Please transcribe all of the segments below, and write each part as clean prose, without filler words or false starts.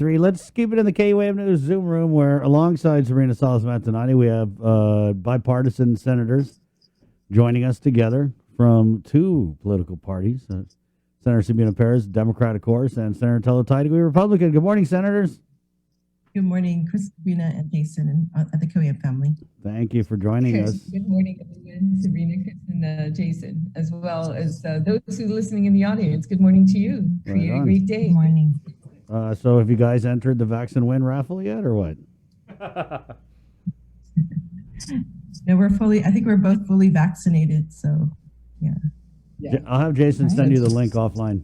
Let's keep it in the K-Wave News Zoom room where alongside Sabina Salas Matanani, we have bipartisan senators joining us together from two political parties. Senator Sabina Perez, Democrat, of course, and Senator Telo Taitague, Republican. Good morning, senators. Good morning, Sabrina and Jason, and at the Korean family. Thank you for joining us. Good morning, everyone. Sabrina, Chris, and Jason, as well as those who are listening in the audience. Good morning to you. Create a great day. Good morning. So have you guys entered the Vaccine Win raffle yet, or what? No, I think we're both fully vaccinated, so yeah. I'll have Jason send you the link offline.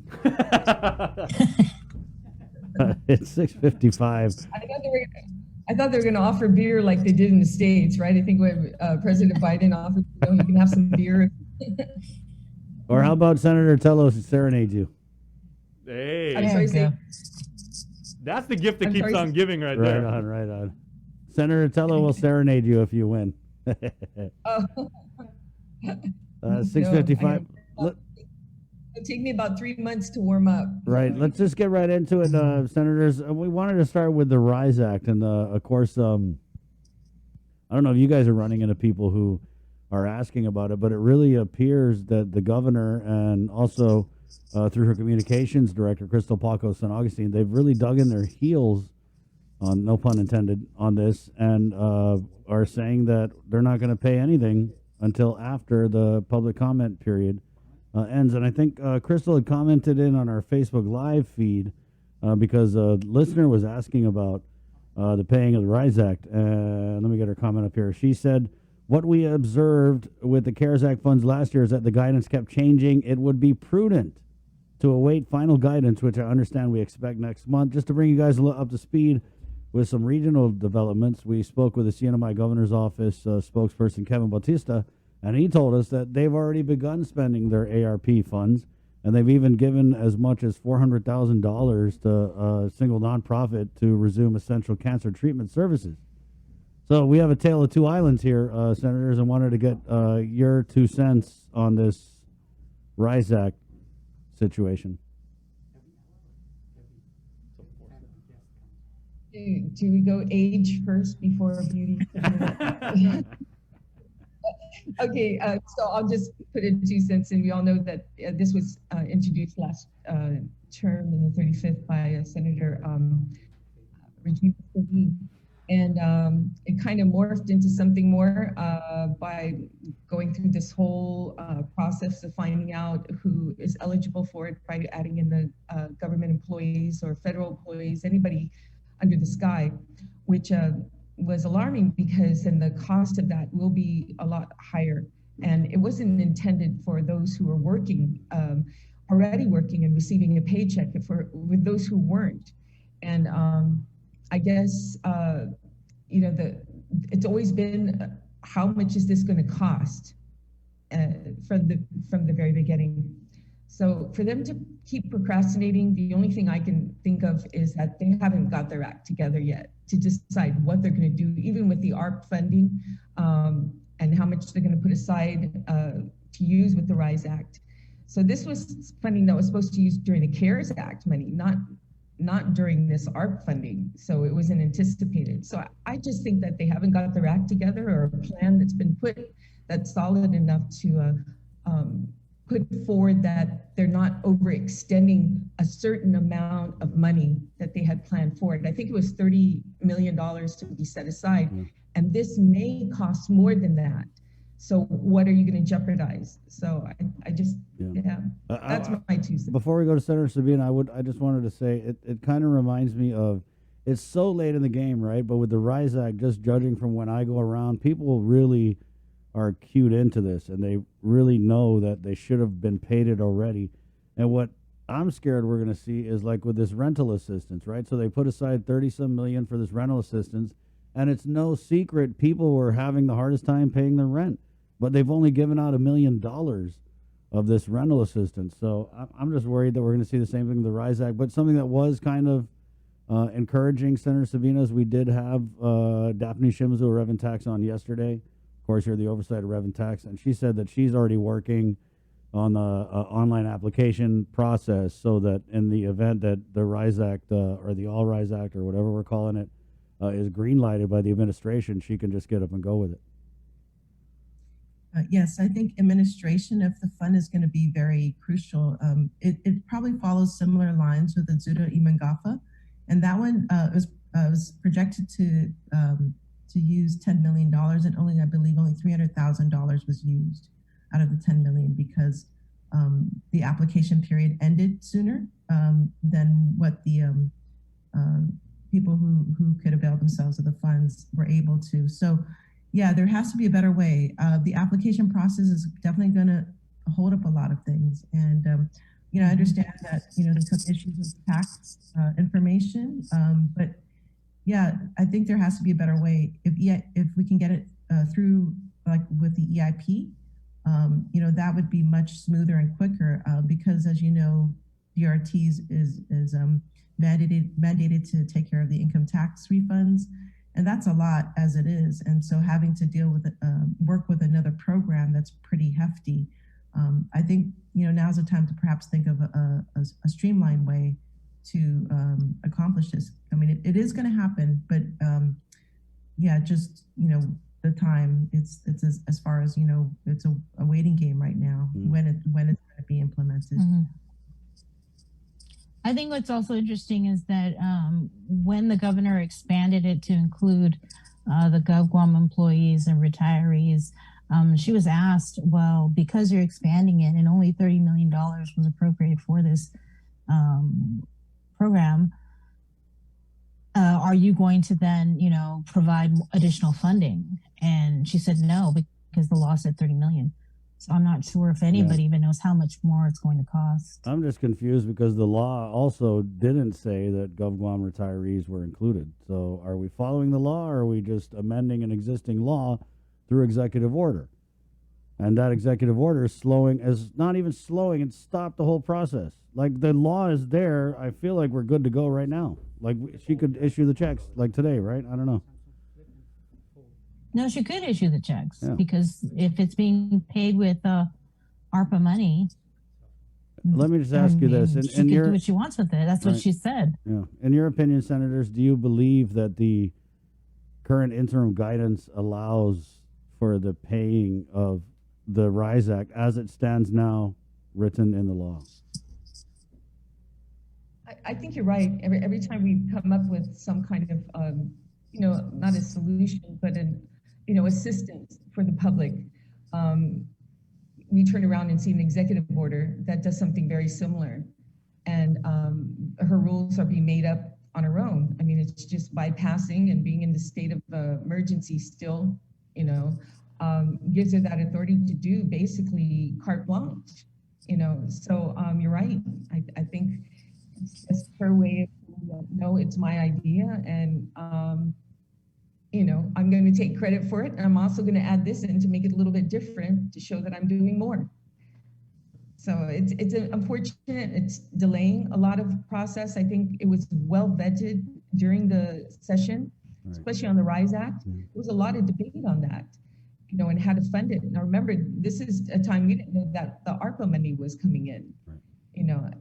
It's 6:55. I thought they were going to offer beer like they did in the States, right? I think when President Biden offered, you can have some beer. Or how about Senator Tello serenade you? Hey, I'm sorry, say, that's the gift that keeps on giving right there. Right on. Senator Tello will serenade you if you win. 6:55. It'll take me about 3 months to warm up. Right. Let's just get right into it, senators. We wanted to start with the RISE Act, and of course, I don't know if you guys are running into people who are asking about it, but it really appears that the governor and also through her communications director, Crystal Paco San Augustine, they've really dug in their heels, on no pun intended, on this, and are saying that they're not going to pay anything until after the public comment period ends. And I think Crystal had commented in on our Facebook Live feed because a listener was asking about the paying of the RISE Act. Let me get her comment up here. She said, what we observed with the CARES Act funds last year is that the guidance kept changing. It would be prudent to await final guidance, which I understand we expect next month. Just to bring you guys up to speed with some regional developments, we spoke with the CNMI Governor's Office spokesperson, Kevin Bautista, and he told us that they've already begun spending their ARP funds, and they've even given as much as $400,000 to a single nonprofit to resume essential cancer treatment services. So we have a tale of two islands here, senators, and wanted to get your 2 cents on this RISE Act situation. Do we go age first before beauty? Okay, so I'll just put in 2 cents, and we all know that this was introduced last term in the 35th by Senator Regina Savine. And it kind of morphed into something more by going through this whole process of finding out who is eligible for it by adding in the government employees or federal employees, anybody under the sky, which was alarming because then the cost of that will be a lot higher. And it wasn't intended for those who are working, already working and receiving a paycheck, with those who weren't. And I guess, it's always been, how much is this going to cost from the very beginning? So for them to keep procrastinating, the only thing I can think of is that they haven't got their act together yet to decide what they're going to do, even with the ARP funding and how much they're going to put aside to use with the RISE Act. So this was funding that was supposed to use during the CARES Act money, not during this ARP funding. So it wasn't anticipated. So I just think that they haven't got their act together, or a plan that's been put that's solid enough to put forward that they're not overextending a certain amount of money that they had planned for it. I think it was $30 million to be set aside, and this may cost more than that. So what are you going to jeopardize? So I just, that's my 2 cents. Before we go to Senator Sabina, I just wanted to say it kind of reminds me of, it's so late in the game, right? But with the RISE Act, just judging from when I go around, people really are cued into this, and they really know that they should have been paid it already. And what I'm scared we're going to see is like with this rental assistance, right? So they put aside 30-some million for this rental assistance, and it's no secret people were having the hardest time paying their rent, but they've only given out $1 million of this rental assistance. So I'm just worried that we're going to see the same thing with the RISE Act. But something that was kind of encouraging, Senator Sabina, is we did have Daphne Shimzu of Rev and Tax on yesterday. Of course, you're the oversight of Rev and Tax, and she said that she's already working on the online application process, so that in the event that the RISE Act or the All RISE Act or whatever we're calling it is green lighted by the administration, she can just get up and go with it. Yes, I think administration of the fund is going to be very crucial. It probably follows similar lines with the Zudo Imangafa, and that one was projected to use $10 million, and only, I believe, only $300,000 was used out of the 10 million because the application period ended sooner than what the people who could avail themselves of the funds were able to. So yeah, there has to be a better way. The application process is definitely going to hold up a lot of things. And, I understand that, there's some issues with tax information. But yeah, I think there has to be a better way. If we can get it through, like with the EIP, that would be much smoother and quicker because, as you know, DRTs is mandated to take care of the income tax refunds. And that's a lot as it is. And so having to deal with work with another program that's pretty hefty, I think now's the time to perhaps think of a streamlined way to accomplish this. I mean, it is going to happen, but yeah, just the time. It's as far as it's a waiting game right now when it's going to be implemented. Mm-hmm. I think what's also interesting is that when the governor expanded it to include the GovGuam employees and retirees, she was asked, well, because you're expanding it and only $30 million was appropriated for this program, are you going to then, provide additional funding? And she said no, because the law said 30 million. So I'm not sure if anybody even knows how much more it's going to cost. I'm just confused because the law also didn't say that GovGuam retirees were included. So are we following the law, or are we just amending an existing law through executive order? And that executive order is not even slowing, it stopped the whole process. Like, the law is there. I feel like we're good to go right now. Like, she could issue the checks like today, right? I don't know. No, she could issue the checks because if it's being paid with ARPA money. Let me just ask you this. She can do what she wants with it. That's what she said. Yeah. In your opinion, senators, do you believe that the current interim guidance allows for the paying of the RISE Act as it stands now, written in the law? I think you're right. Every time we come up with some kind of, not a solution, but an assistance for the public, we turn around and see an executive order that does something very similar. And her rules are being made up on her own. I mean, it's just bypassing and being in the state of emergency still, gives her that authority to do basically carte blanche, So you're right. I think it's just her way of, no, it's my idea. And, I'm going to take credit for it. And I'm also going to add this in to make it a little bit different to show that I'm doing more. So it's unfortunate. It's delaying a lot of process. I think it was well vetted during the session, especially on the RISE Act. There was a lot of debate on that, and how to fund it. Now remember, this is a time we didn't know that the ARPA money was coming in,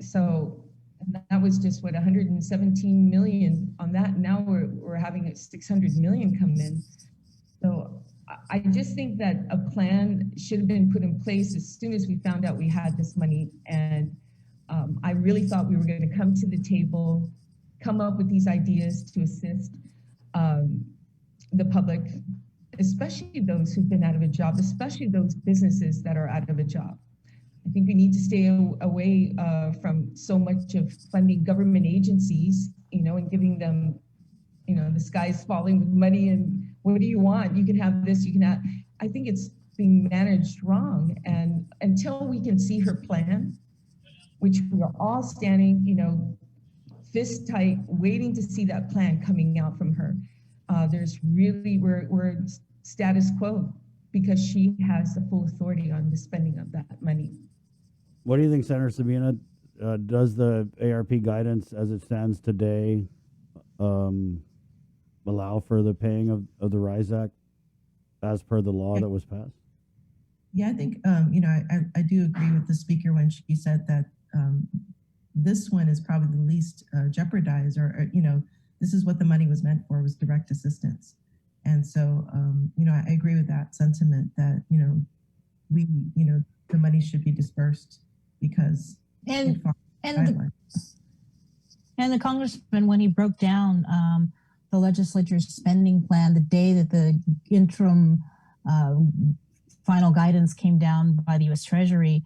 so. And that was just 117 million on that. Now we're having 600 million come in. So I just think that a plan should have been put in place as soon as we found out we had this money. And I really thought we were going to come to the table, come up with these ideas to assist the public, especially those who've been out of a job, especially those businesses that are out of a job. I think we need to stay away from so much of funding government agencies, and giving them, the sky's falling with money and what do you want? You can have this, you can have. I think it's being managed wrong. And until we can see her plan, which we are all standing, fist tight, waiting to see that plan coming out from her, there's really, we're status quo because she has the full authority on the spending of that money. What do you think, Senator Sabina? Does the ARP guidance as it stands today allow for the paying of the RISE Act as per the law that was passed? Yeah, I think, I do agree with the speaker when she said that this one is probably the least jeopardized, or this is what the money was meant for, was direct assistance. And so, I agree with that sentiment that, we, the money should be dispersed because And it follows and the, guidelines. and the congressman, when he broke down the legislature's spending plan the day that the interim final guidance came down by the U.S. Treasury,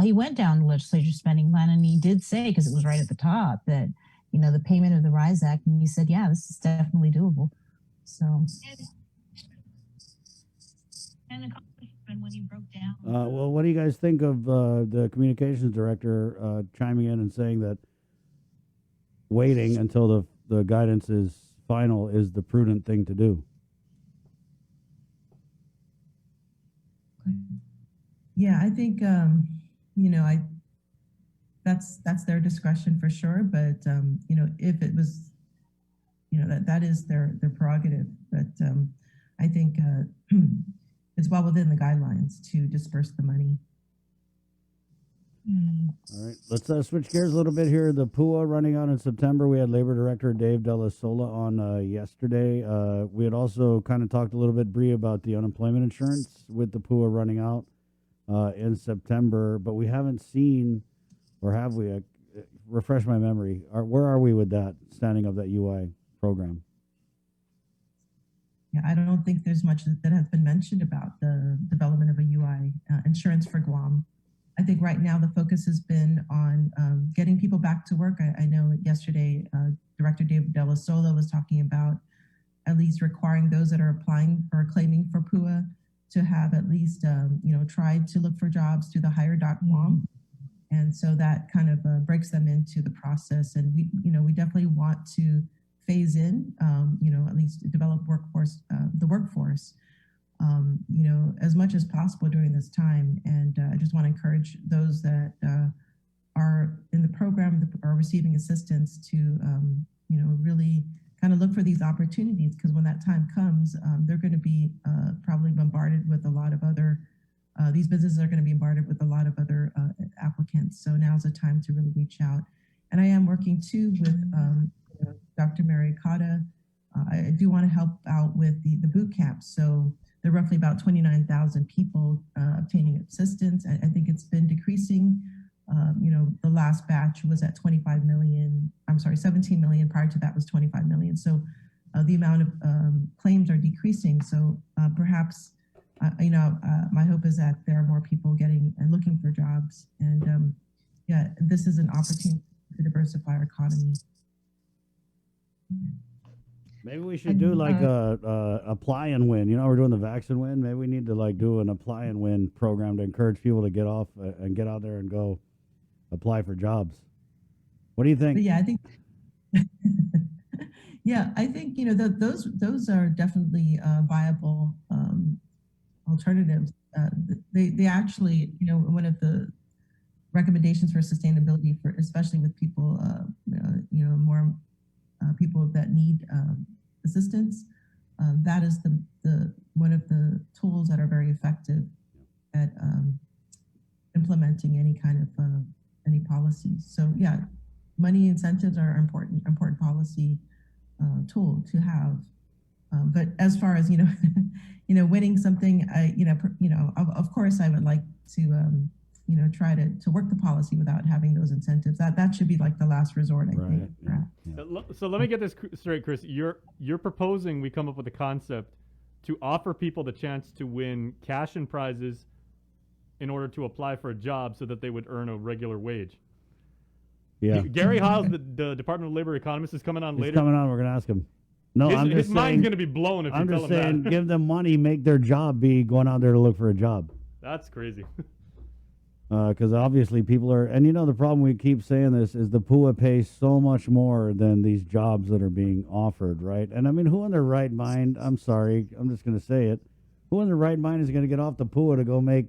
he went down the legislature spending plan, and he did say, because it was right at the top, that the payment of the RISE Act, and he said, yeah, this is definitely doable. So. And the congressman, when he broke down. Well, what do you guys think of the communications director chiming in and saying that waiting until the guidance is final is the prudent thing to do? Yeah, I think that's their discretion for sure. But if it was, that is their prerogative. But I think it's well within the guidelines to disperse the money. All right, let's switch gears a little bit here. The PUA running out in September. We had Labor Director Dave Della Sola on yesterday. We had also kind of talked a little bit, Bree, about the unemployment insurance with the PUA running out in September, but we haven't seen, or have we? Refresh my memory. Where are we with that standing of that UI program? Yeah, I don't think there's much that has been mentioned about the development of a UI insurance for Guam. I think right now the focus has been on getting people back to work. I know yesterday Director David Della Sola was talking about at least requiring those that are applying or claiming for PUA to have at least tried to look for jobs through the hire.guam. And so that kind of breaks them into the process. And we definitely want to phase in, at least develop the workforce, as much as possible during this time. And I just want to encourage those that are in the program, that are receiving assistance to, really kind of look for these opportunities, because when that time comes, they're going to be probably bombarded with a lot of other, these businesses are going to be bombarded with a lot of other applicants. So now's the time to really reach out. And I am working too with Dr. Mary Cotta. I do want to help out with the boot camps. So there are roughly about 29,000 people obtaining assistance. I think it's been decreasing. The last batch was at 17 million. Prior to that was 25 million. So the amount of claims are decreasing. So perhaps, my hope is that there are more people getting and looking for jobs. And this is an opportunity to diversify our economy. Maybe we should do like a apply and win. We're doing the vaccine win. Maybe we need to do an apply and win program to encourage people to get off and get out there and go apply for jobs. What do you think? But yeah, I think. I think those are definitely viable alternatives. They actually, one of the recommendations for sustainability, for especially with people, more people that need assistance, that is the one of the tools that are very effective at implementing any kind of any policies. So yeah, money incentives are important policy tool to have. But as far as winning something, of course I would like to try to work the policy without having those incentives. That should be like the last resort, I think. Yeah. So let me get this straight, Chris. You're proposing we come up with a concept to offer people the chance to win cash and prizes in order to apply for a job so that they would earn a regular wage. Yeah. Gary Hiles, the Department of Labor economist, is coming on later. He's coming on. We're going to ask him. No, his mind's going to be blown if you tell him that. I'm just saying, give them money, make their job be going out there to look for a job. That's crazy. Because obviously people are, and the problem, we keep saying this, is the PUA pays so much more than these jobs that are being offered, right? And I mean, who in their right mind, I'm sorry, I'm just going to say it, who in their right mind is going to get off the PUA to go make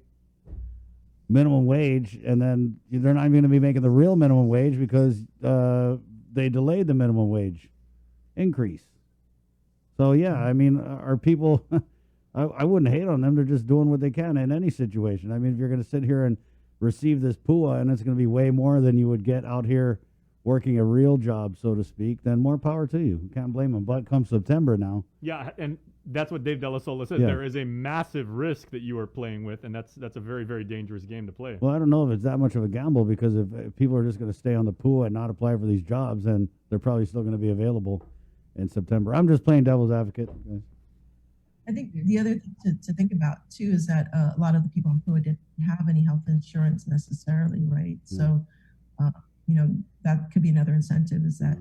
minimum wage, and then they're not even going to be making the real minimum wage because they delayed the minimum wage increase. So yeah, I mean, are people I wouldn't hate on them. They're just doing what they can in any situation. I mean, if you're going to sit here and receive this PUA and it's going to be way more than you would get out here working a real job, so to speak, then more power to you. You can't blame them. But come September now. Yeah, and that's what Dave Della Sola said. Yeah. There is a massive risk that you are playing with, and that's a very, very dangerous game to play. Well, I don't know if it's that much of a gamble, because if people are just going to stay on the PUA and not apply for these jobs, then they're probably still going to be available in September. I'm just playing devil's advocate, guys. I think the other thing to think about too is that a lot of the people on PUA didn't have any health insurance necessarily, right? So, that could be another incentive, is that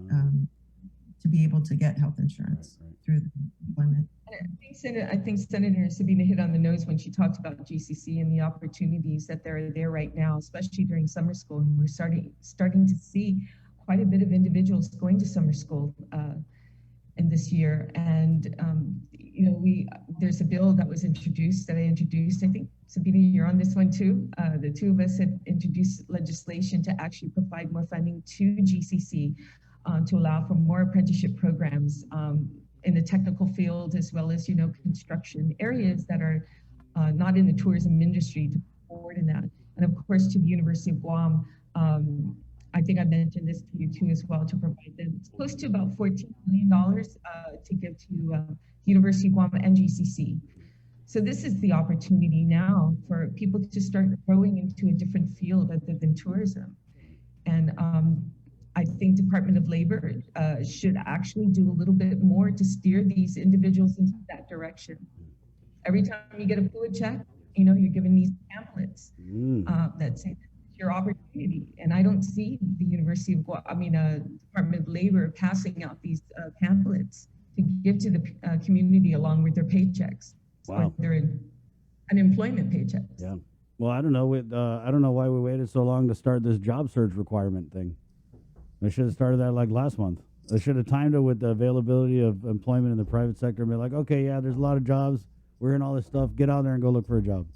to be able to get health insurance through the employment. I think Senator Sabina hit on the nose when she talked about GCC and the opportunities that are there right now, especially during summer school. And we're starting to see quite a bit of individuals going to summer school in this year. And there's a bill that was introduced that I introduced. I think, Sabina, you're on this one too. The two of us had introduced legislation to actually provide more funding to GCC to allow for more apprenticeship programs in the technical field, as well as, construction areas that are not in the tourism industry, to forward in that. And of course, to the University of Guam, I think I mentioned this to you too as well, to provide them. It's close to about $14 million to give to University of Guam and GCC. So this is the opportunity now for people to start growing into a different field other than tourism. And I think Department of Labor should actually do a little bit more to steer these individuals into that direction. Every time you get a PUA check, you're given these pamphlets that say it's your opportunity. And I don't see the Department of Labor passing out these pamphlets to give to the community along with their paychecks. Wow. Or their unemployment paychecks. Yeah. Well, I don't know. I don't know why we waited so long to start this job search requirement thing. They should have started that like last month. They should have timed it with the availability of employment in the private sector and be like, okay, yeah, there's a lot of jobs. We're in all this stuff. Get out there and go look for a job.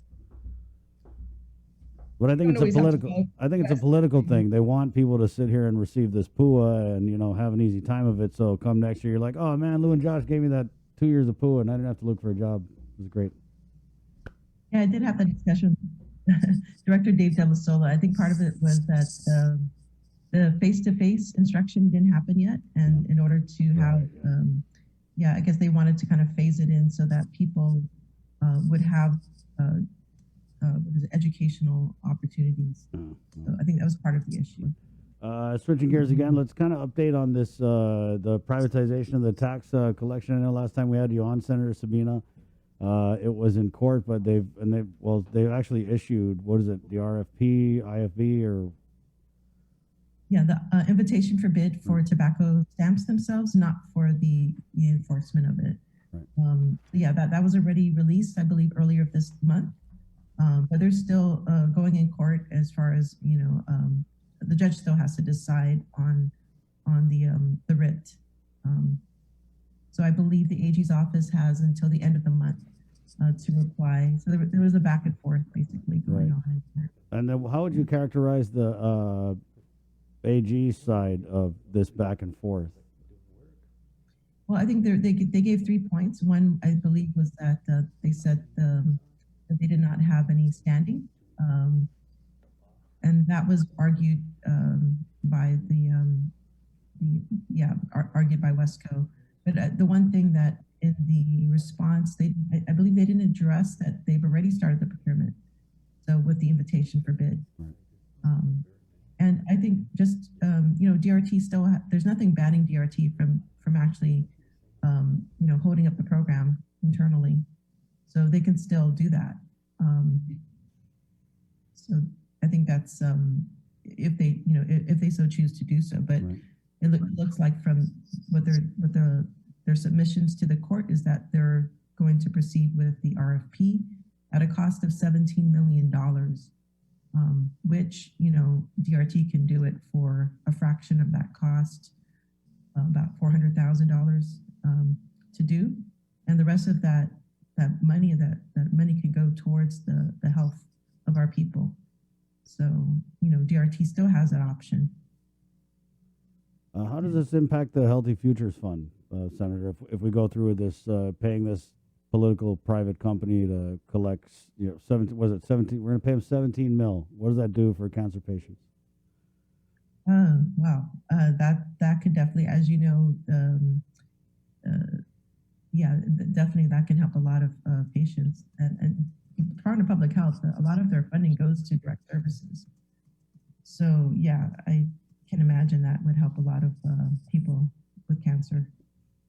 But I think it's a political. I think it's a political thing. They want people to sit here and receive this PUA and have an easy time of it. So come next year, you're like, oh man, Lou and Josh gave me that 2 years of PUA, and I didn't have to look for a job. It was great. Yeah, I did have that discussion with Director Dave Della Sola. I think part of it was that the face-to-face instruction didn't happen yet, and in order to have, I guess they wanted to kind of phase it in so that people would have educational opportunities. So I think that was part of the issue. Switching gears again, let's kind of update on this, the privatization of the tax collection. I know last time we had you on, Senator Sabina, it was in court, but they've actually issued, what is it, the RFP, IFB, or? Yeah, the invitation for bid for tobacco stamps themselves, not for the enforcement of it. Right. That was already released, I believe, earlier this month. But they're still going in court as far as, the judge still has to decide on the writ. So I believe the AG's office has until the end of the month to reply. So there was a back and forth basically going on in court. And then how would you characterize the AG side of this back and forth? Well, I think they gave 3 points. One, I believe, was that they said that they did not have any standing, and that was argued by argued by Wesco. But the one thing that in the response, I believe they didn't address that they've already started the procurement. So with the invitation for bid. And I think just, DRT still, there's nothing banning DRT from actually, holding up the program internally. So they can still do that. So I think that's, if they so choose to do so, but it looks like from what their submissions to the court is that they're going to proceed with the RFP at a cost of $17 million. Which, DRT can do it for a fraction of that cost, about $400,000 to do. And the rest of that money can go towards the health of our people. So, DRT still has that option. How does this impact the Healthy Futures Fund, Senator, if we go through with this, paying this political private company to collect, 17, was it 17? We're going to pay them 17 mil. What does that do for cancer patients? Oh, wow. That could definitely, as you know, definitely that can help a lot of patients. And Department of Public Health, a lot of their funding goes to direct services. So yeah, I can imagine that would help a lot of people with cancer,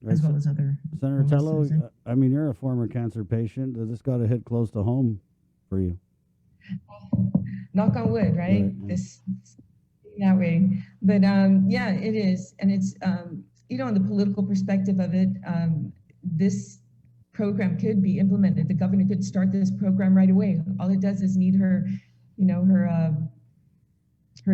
Right, as well as other. Senator Tello, I mean, you're a former cancer patient. This got to hit close to home for you. Knock on wood, right? Right, yeah. This that way, but yeah, it is, and it's on the political perspective of it, this program could be implemented. The governor could start this program right away. All it does is need her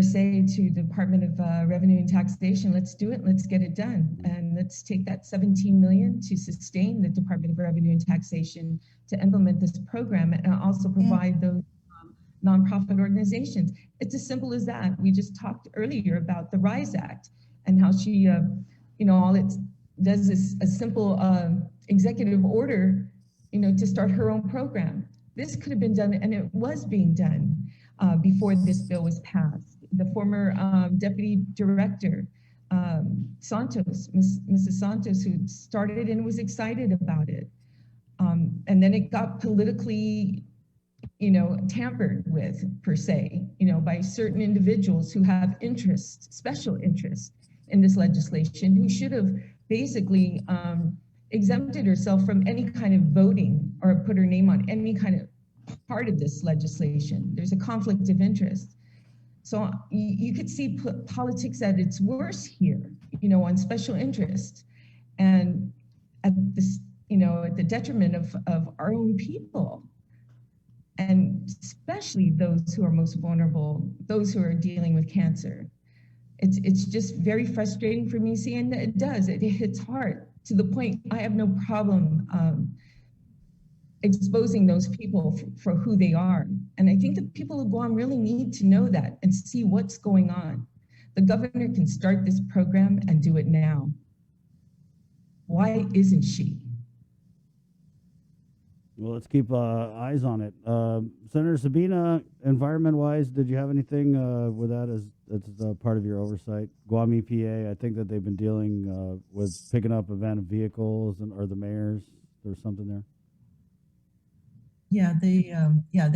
say to the Department of Revenue and Taxation, let's do it, let's get it done. And let's take that 17 million to sustain the Department of Revenue and Taxation to implement this program and also provide those nonprofit organizations. It's as simple as that. We just talked earlier about the RISE Act and how she, all it does is a simple executive order, to start her own program. This could have been done, and it was being done before this bill was passed. The former deputy director, Santos, Mrs. Santos, who started and was excited about it. And then it got politically, tampered with, per se, by certain individuals who have interest, special interest in this legislation, who should have basically exempted herself from any kind of voting or put her name on any kind of part of this legislation. There's a conflict of interest. So you could see politics at its worst here, on special interest, and at this, at the detriment of our own people, and especially those who are most vulnerable, those who are dealing with cancer. It's just very frustrating for me seeing that it hits hard to the point I have no problem exposing those people for who they are. And I think the people of Guam really need to know that and see what's going on. The governor can start this program and do it now. Why isn't she? Well, let's keep eyes on it. Senator Sabina, environment-wise, did you have anything with that as part of your oversight? Guam EPA, I think that they've been dealing with picking up abandoned vehicles, or the mayors. There's something there. Yeah, they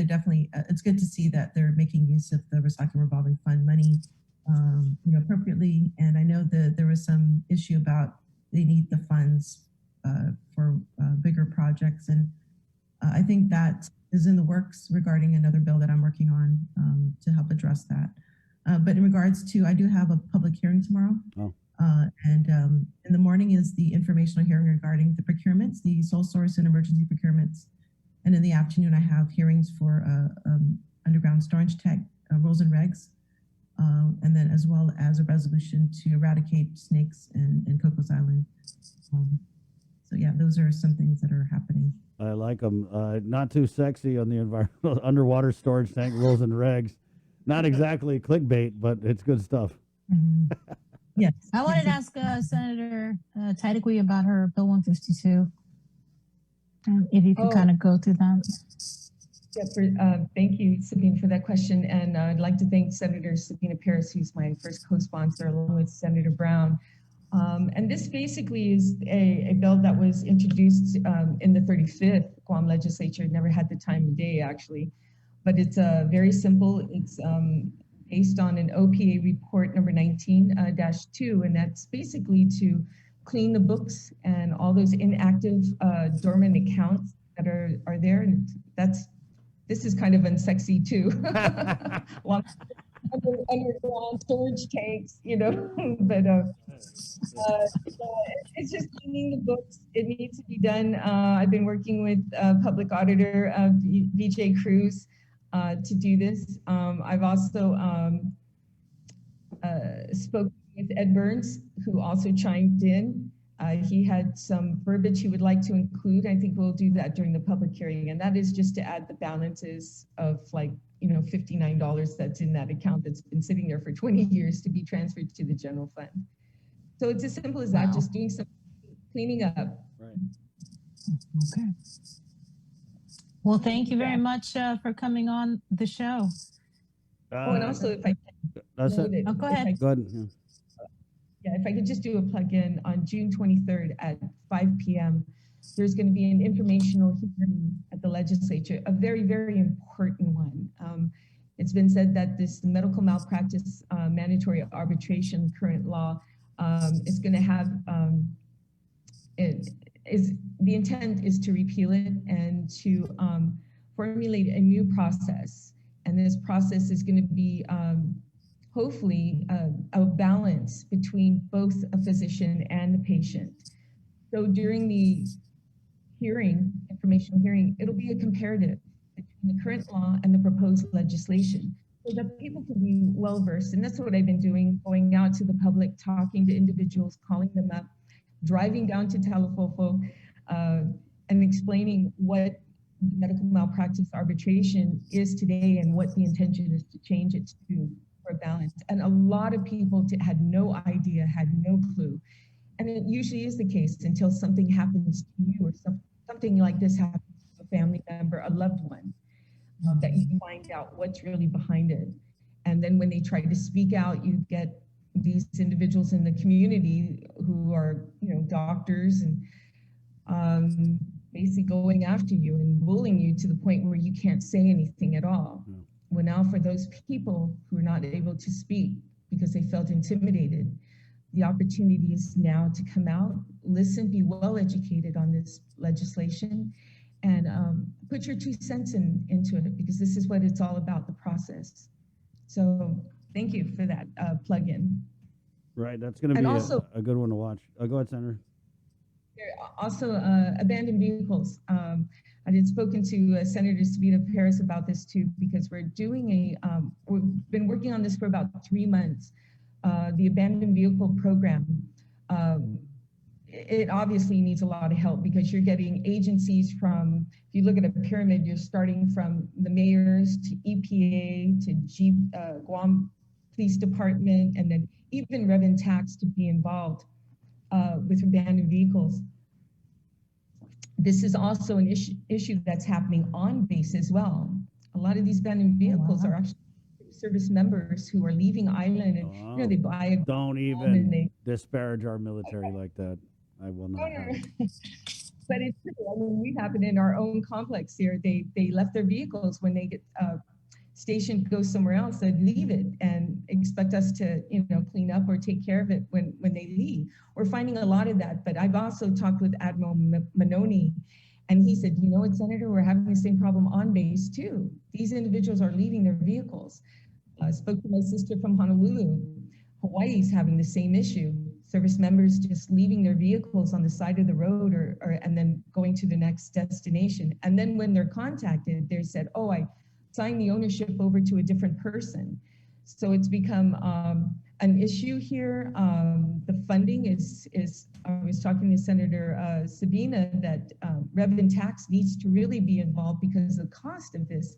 definitely. It's good to see that they're making use of the recycling revolving fund money, appropriately. And I know that there was some issue about they need the funds for bigger projects, and I think that is in the works regarding another bill that I'm working on to help address that. But in regards to, I do have a public hearing tomorrow. Oh. And in the morning is the informational hearing regarding the procurements, the sole source and emergency procurements. And in the afternoon, I have hearings for underground storage tech rules and regs, and then as well as a resolution to eradicate snakes in Cocos Island. So yeah, those are some things that are happening. I like them. Not too sexy on the environmental underwater storage tank rules and regs. Not exactly clickbait, but it's good stuff. Mhm. Yes. I wanted to ask Senator Taitague about her Bill 152. If you could kind of go through that. Yeah, thank you, Sabine, for that question. And I'd like to thank Senator Sabina Perez, who's my first co-sponsor, along with Senator Brown. And this basically is a bill that was introduced in the 35th Guam legislature. Never had the time of day, actually. But it's very simple. It's based on an OPA report number 19-2, and that's basically to clean the books and all those inactive dormant accounts that are there. And this is kind of unsexy too. Underground storage tanks, but it's just cleaning the books. It needs to be done. I've been working with public auditor VJ Cruz to do this. I've also spoken with Ed Burns, who also chimed in. He had some verbiage he would like to include. I think we'll do that during the public hearing. And that is just to add the balances of $59 that's in that account that's been sitting there for 20 years to be transferred to the general fund. So it's as simple as that, just doing some cleaning up. Right. Okay. Well, thank you very much for coming on the show. Oh, and also if I That's know it. that, Oh, go if ahead. Go ahead. Yeah. Yeah, if I could just do a plug-in on June 23rd at 5 p.m., there's going to be an informational hearing at the legislature, a very, very important one. It's been said that this medical malpractice mandatory arbitration current law is going to have, it is, the intent is to repeal it and to formulate a new process. And this process is going to be hopefully a balance between both a physician and the patient. So during the hearing, informational hearing, it'll be a comparative between the current law and the proposed legislation so that people can be well versed. And that's what I've been doing, going out to the public, talking to individuals, calling them up, driving down to Talofofo, and explaining what medical malpractice arbitration is today and what the intention is to change it to for balance. And a lot of people had no idea, had no clue. And it usually is the case until something happens to you or something like this happens to a family member, a loved one, that you find out what's really behind it. And then when they try to speak out, you get these individuals in the community who are, doctors and basically going after you and bullying you to the point where you can't say anything at all. Well, now for those people who are not able to speak because they felt intimidated, the opportunity is now to come out, listen, be well educated on this legislation, and put your 2 cents into it, because this is what it's all about, the process. So thank you for that plug-in. Right, that's going to be also, a good one to watch. Go ahead, Senator. Also, abandoned vehicles. I had spoken to Senator Sabina Perez about this too, because we're doing we've been working on this for about 3 months. The abandoned vehicle program, it obviously needs a lot of help, because you're getting agencies from, if you look at a pyramid, you're starting from the mayors to EPA to Guam Police Department, and then even Revenue Tax to be involved with abandoned vehicles. This is also an issue that's happening on base as well. A lot of these abandoned vehicles are actually service members who are leaving island, and they buy a don't even disparage our military like that. I will not. But it's true. I mean, we happen in our own complex here. They left their vehicles when they get stationed, go somewhere else. They'd leave it and expect us to, clean up or take care of it when they leave. We're finding a lot of that. But I've also talked with Admiral Manoni, and he said, Senator, we're having the same problem on base too. These individuals are leaving their vehicles. Spoke to my sister from Honolulu. Hawaii's having the same issue. Service members just leaving their vehicles on the side of the road and then going to the next destination. And then when they're contacted, they're said, oh, I signed the ownership over to a different person. So it's become an issue here. The funding is I was talking to Senator Sabina that Revenue Tax needs to really be involved, because the cost of this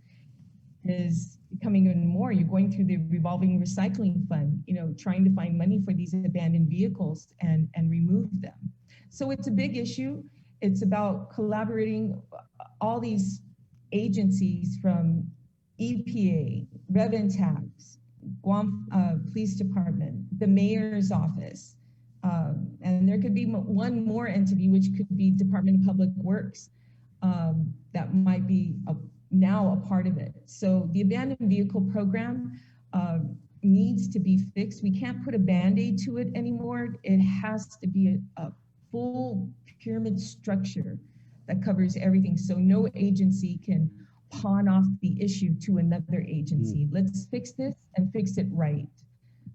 is becoming even more. You're going through the revolving recycling fund, trying to find money for these abandoned vehicles and remove them. So it's a big issue. It's about collaborating all these agencies from EPA, Revenue Tax, Guam Police Department, the mayor's office, and there could be one more entity, which could be Department of Public Works, that might be now a part of it. So the abandoned vehicle program needs to be fixed. We can't put a Band-Aid to it anymore. It has to be a full pyramid structure that covers everything, so no agency can pawn off the issue to another agency. Let's fix this and fix it right.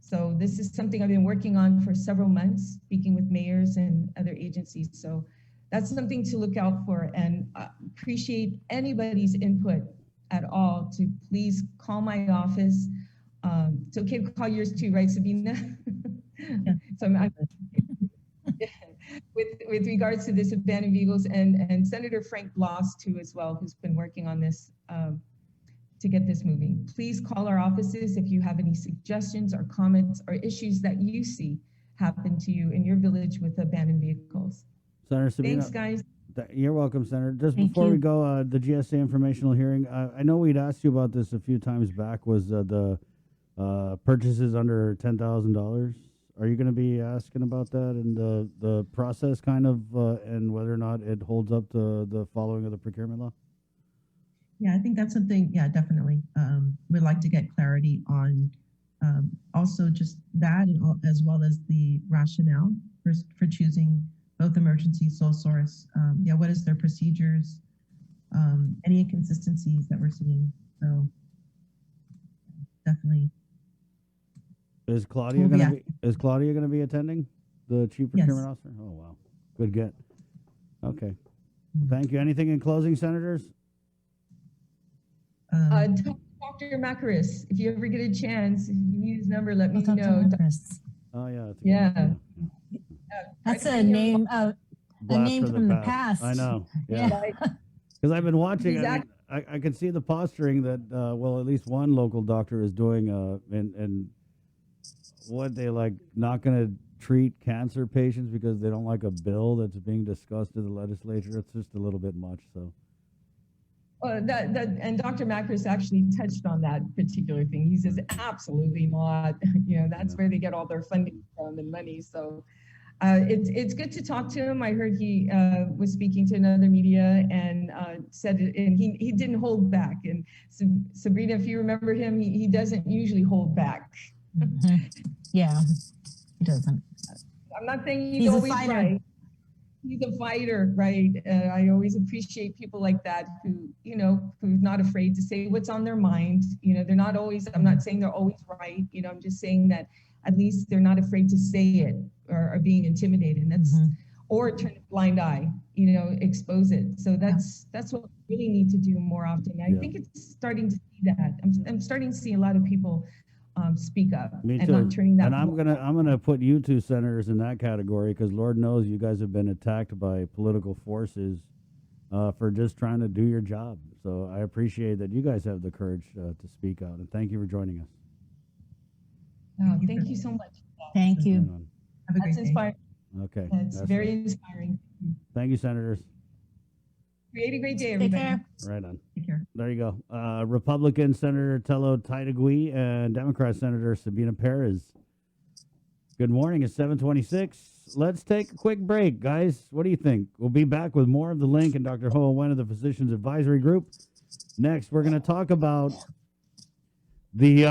So this is something I've been working on for several months, speaking with mayors and other agencies. So that's something to look out for, and appreciate anybody's input at all to please call my office. It's okay to call yours too, right, Sabina? Yeah. So with regards to this abandoned vehicles, and Senator Frank Bloss too as well, who's been working on this to get this moving. Please call our offices if you have any suggestions or comments or issues that you see happen to you in your village with abandoned vehicles. Senator Sabina, thanks, guys. You're welcome, Senator. Just Thank before we you. go, the GSA informational hearing, I know we'd asked you about this a few times back, was the purchases under $10,000. Are you going to be asking about that and the process kind of and whether or not it holds up to the following of the procurement law? Yeah, I think that's something, yeah, definitely. We'd like to get clarity on also just that, and as well as the rationale for choosing both emergency sole source. Yeah, what is their procedures? Any inconsistencies that we're seeing? So definitely. Is Claudia We'll be going to be? Is Claudia going to be attending? The chief procurement Yes. officer. Oh wow, good get. Okay, thank you. Anything in closing, senators? Dr. Macaris, if you ever get a chance, if you need his number, let me I'll talk to know. Empress. Oh yeah. That's Yeah. That's Try to a bring him- name. A Blast name from the past. I know. Yeah. Yeah. Because I've been watching. I, mean, Exactly. I can see the posturing that well, at least one local doctor is doing. And what they like not going to treat cancer patients because they don't like a bill that's being discussed in the legislature. It's just a little bit much. So. And Dr. Macris actually touched on that particular thing. He says, absolutely not. That's where they get all their funding from and money. So it's good to talk to him. I heard he was speaking to another media and said it, and he didn't hold back. And Sabrina, if you remember him, he doesn't usually hold back. Yeah, he doesn't. I'm not saying He's a always fighter. right. He's a fighter, right? I always appreciate people like that who's not afraid to say what's on their mind. They're not always, I'm not saying they're always right. I'm just saying that at least they're not afraid to say it or are being intimidated. And that's, or turn a blind eye, expose it. So that's what we really need to do more often. I think it's starting to see that. I'm starting to see a lot of people speak up Me and too. not turning that. And I'm gonna put you two senators in that category because Lord knows you guys have been attacked by political forces for just trying to do your job. So I appreciate that you guys have the courage to speak out, and thank you for joining us. Oh, thank you so much. Thank you. Right on. Have a great That's day. inspiring. Okay. It's That's very right. inspiring. Thank you, senators. Create a great day, Take everybody. care. Right on. Take care. There you go. Republican Senator Telo Taitague and Democrat Senator Sabina Perez. Good morning. It's 7:26. Let's take a quick break, guys. What do you think? We'll be back with more of the link and Dr. Ho Wen of the Physicians Advisory Group. Next, we're going to talk about the